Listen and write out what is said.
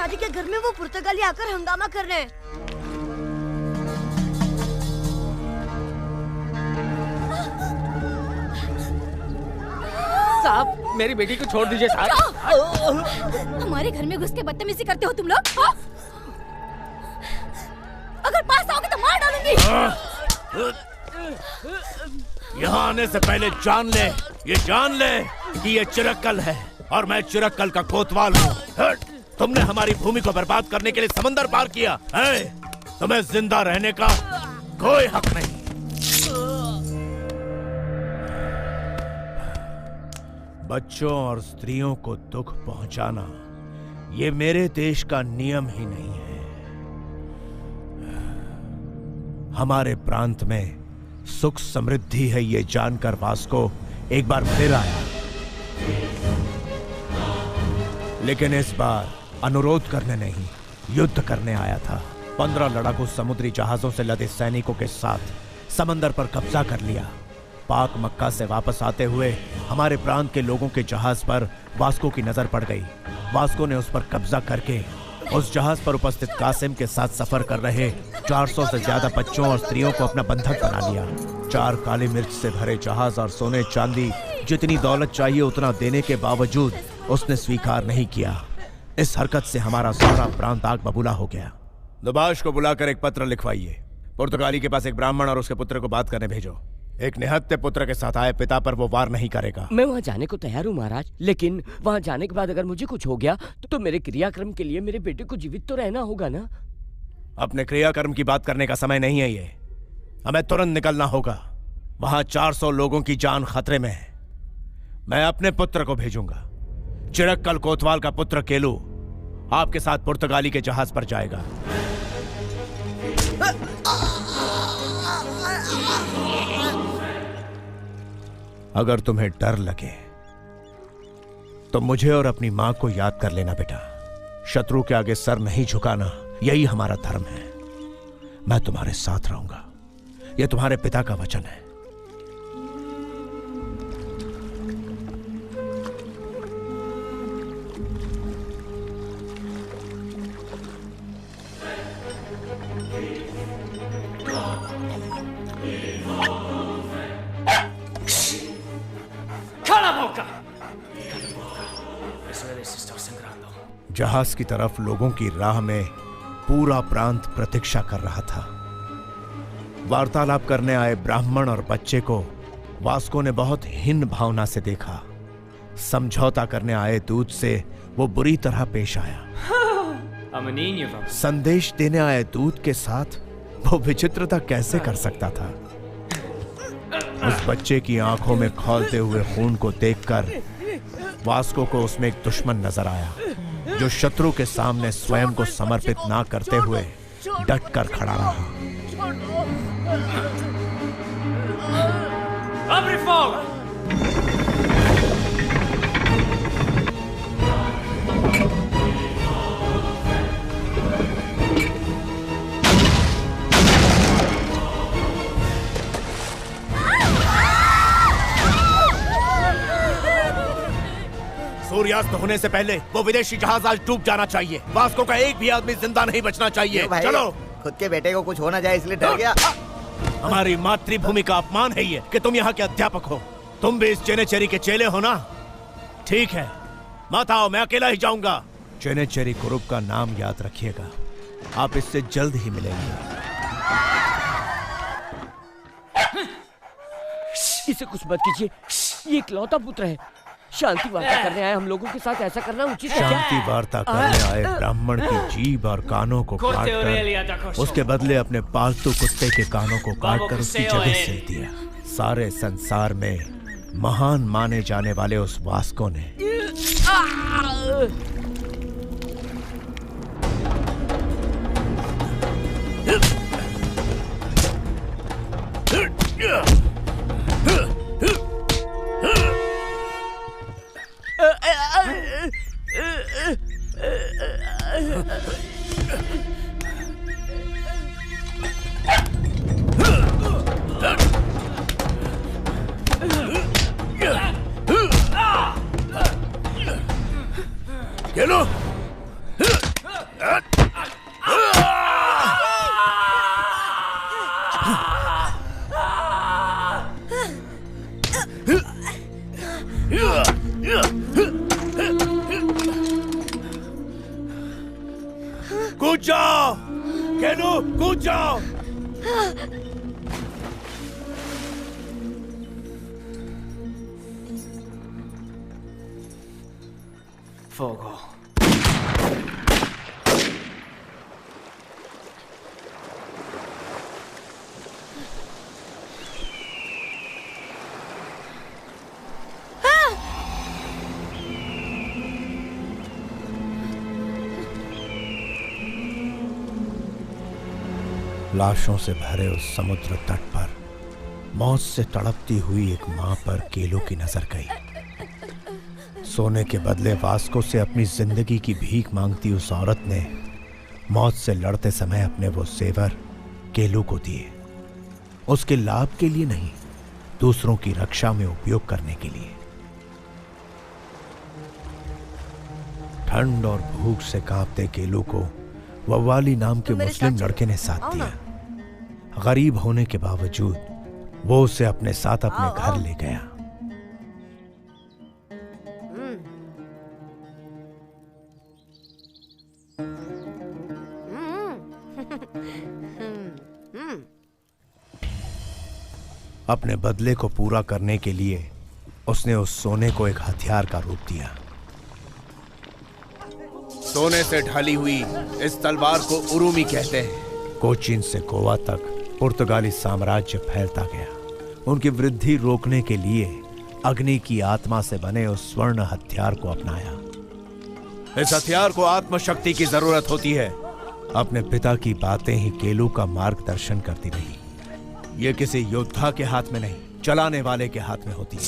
दादी के घर में वो पुर्तगाली आकर हंगामा कर रहे हैं। साहब, मेरी बेटी को छोड़ दीजिए साहब। हमारे घर में घुस के बदतमीजी करते हो तुम लोग? अगर पास आओगे तो मार डालूंगी। यहाँ आने से पहले जान ले कि ये चिरक्कल है और मैं चिरक्कल का कोतवाल हूँ। तुमने हमारी भूमि को बर्बाद करने के लिए समंदर पार किया है। तुम्हें जिंदा रहने का कोई हक नहीं। बच्चों और स्त्रियों को दुख पहुंचाना ये मेरे देश का नियम ही नहीं है। हमारे प्रांत में सुख समृद्धि है ये जानकर वास्को एक बार फिर आया, लेकिन इस बार अनुरोध करने नहीं, युद्ध करने आया था। 15 लड़ाकू समुद्री जहाजों से लदे सैनिकों के साथ समंदर पर कब्जा कर लिया। पाक मक्का से वापस आते हुए हमारे प्रांत के लोगों के जहाज पर वास्को की नजर पड़ गई। वास्को ने उस पर कब्जा करके उस जहाज पर उपस्थित कासिम के साथ सफर कर रहे 400 से ज्यादा बच्चों और स्त्रियों को अपना बंधक बना लिया। 4 काली मिर्च से भरे जहाज और सोने चांदी जितनी दौलत चाहिए उतना देने के बावजूद उसने स्वीकार नहीं किया। इस हरकत से हमारा सारा प्रांत आग बबूला हो गया। दुबाश को बुलाकर एक पत्र लिखवाइए। पुर्तगाली के पास एक ब्राह्मण और उसके पुत्र को बात करने भेजो। एक निहत्थे पुत्र के साथ आए पिता पर वो वार नहीं करेगा। मैं वहाँ जाने को तैयार हूँ महाराज, लेकिन वहाँ जाने के बाद अगर मुझे कुछ हो गया तो मेरे क्रियाक्रम के लिए मेरे बेटे को जीवित तो रहना होगा ना। अपने क्रियाक्रम की बात करने का समय नहीं है ये। हमें तुरंत निकलना होगा। वहाँ 400 लोगों की जान खतरे में है। मैं अपने पुत्र को भेजूंगा। चिरक्कल कोतवाल का पुत्र केलू आपके साथ पुर्तगाली के जहाज पर जाएगा। अगर तुम्हें डर लगे तो मुझे और अपनी मां को याद कर लेना बेटा। शत्रु के आगे सर नहीं झुकाना, यही हमारा धर्म है। मैं तुम्हारे साथ रहूंगा, यह तुम्हारे पिता का वचन है। जहाज की तरफ लोगों की राह में पूरा प्रांत प्रतीक्षा कर रहा था। वार्तालाप करने आए ब्राह्मण और बच्चे को वास्को ने बहुत हीन भावना से देखा। समझौता करने आए दूत से वो बुरी तरह पेश आया। संदेश देने आए दूत के साथ वो विचित्रता कैसे कर सकता था? उस बच्चे की आंखों में खौलते हुए खून को देखकर वास्को को उसमें एक दुश्मन नजर आया, जो शत्रु के सामने स्वयं को समर्पित ना करते हुए डट कर खड़ा रहा। सूर्यास्त होने से पहले वो विदेशी जहाज आज डूब जाना चाहिए। वास्को का एक भी आदमी जिंदा नहीं बचना चाहिए। चलो। खुद के बेटे को कुछ हो ना जाए इसलिए डर गया। हमारी मातृभूमि का अपमान है ये कि तुम यहाँ के अध्यापक हो। तुम भी इस चेनेचेरी के चेले हो ना? ठीक है, मत आओ, मैं अकेला ही जाऊंगा। चेनेचेरी कुरुप का नाम याद रखिएगा, आप इससे जल्द ही मिलेंगे। इसे कुछ मत कीजिए, ये इकलौता पुत्र है। शांति वार्ता करने आए हम लोगों के साथ ऐसा करना उचित है क्या? शांति वार्ता करने आए ब्राह्मण की जीभ और कानों को काटकर उसके बदले अपने पालतू कुत्ते के कानों को काटकर उसकी जगह से दिया। सारे संसार में महान माने जाने वाले उस वास्को ने केलू, कूद जाओ केलू, कूद जाओ। Fuego. लाशों से भरे उस समुद्र तट पर मौत से तड़पती हुई एक मां पर केलू की नजर गई। सोने के बदले वास्को से अपनी जिंदगी की भीख मांगती उस औरत ने मौत से लड़ते समय अपने वो जेवर केलू को दिए, उसके लाभ के लिए नहीं, दूसरों की रक्षा में उपयोग करने के लिए। ठंड और भूख से कांपते केलू को वव्वाली नाम के मुस्लिम लड़के ने साथ दिया। गरीब होने के बावजूद वो उसे अपने साथ अपने घर ले गया। अपने बदले को पूरा करने के लिए उसने उस सोने को एक हथियार का रूप दिया। सोने से ढली हुई इस तलवार को उरूमी कहते हैं। कोचीन से गोवा तक पुर्तगाली साम्राज्य फैलता गया। उनकी वृद्धि रोकने के लिए अग्नि की आत्मा से बने उस स्वर्ण हथियार को अपनाया। इस हथियार को आत्मशक्ति की जरूरत होती है। अपने पिता की बातें ही केलू का मार्गदर्शन करती रही। ये किसी योद्धा के हाथ में नहीं, चलाने वाले के हाथ में होती है।